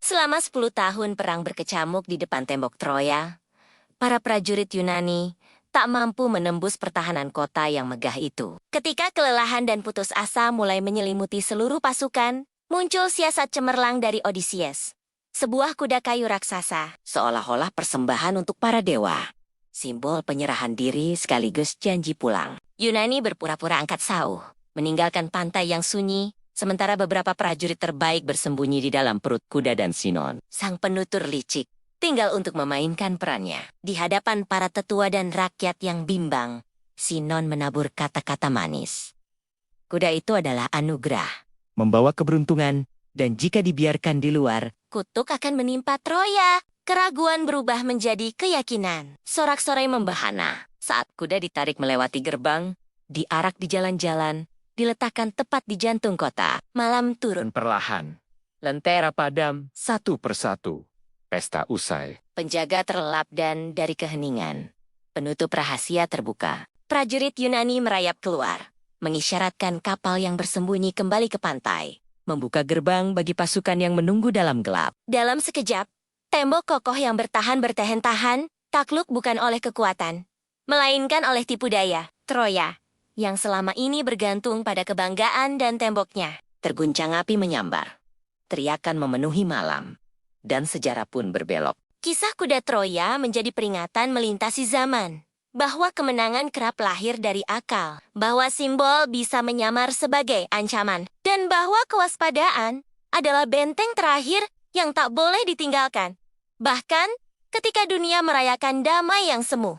Selama 10 tahun perang berkecamuk di depan tembok Troya, para prajurit Yunani tak mampu menembus pertahanan kota yang megah itu. Ketika kelelahan dan putus asa mulai menyelimuti seluruh pasukan, muncul siasat cemerlang dari Odysseus. Sebuah kuda kayu raksasa, seolah-olah persembahan untuk para dewa. Simbol penyerahan diri sekaligus janji pulang. Yunani berpura-pura angkat sauh, meninggalkan pantai yang sunyi, sementara beberapa prajurit terbaik bersembunyi di dalam perut kuda dan Sinon. Sang penutur licik tinggal untuk memainkan perannya. Di hadapan para tetua dan rakyat yang bimbang, Sinon menabur kata-kata manis. Kuda itu adalah anugerah, membawa keberuntungan, dan jika dibiarkan di luar, kutuk akan menimpa Troya. Keraguan berubah menjadi keyakinan. Sorak-sorai membahana saat kuda ditarik melewati gerbang, diarak di jalan-jalan, diletakkan tepat di jantung kota. Malam turun Perlahan, lentera padam satu persatu. Pesta usai. Penjaga terlelap dan dari keheningan, penutup rahasia terbuka. Prajurit Yunani merayap keluar, mengisyaratkan kapal yang bersembunyi kembali ke pantai, membuka gerbang bagi pasukan yang menunggu dalam gelap. Dalam sekejap, tembok kokoh yang bertahan-tahan takluk bukan oleh kekuatan, melainkan oleh tipu daya. Troya, yang selama ini bergantung pada kebanggaan dan temboknya, terguncang api menyambar. Teriakan memenuhi malam, dan sejarah pun berbelok. Kisah kuda Troya menjadi peringatan melintasi zaman, bahwa kemenangan kerap lahir dari akal, bahwa simbol bisa menyamar sebagai ancaman, dan bahwa kewaspadaan adalah benteng terakhir yang tak boleh ditinggalkan. Bahkan, ketika dunia merayakan damai yang semu.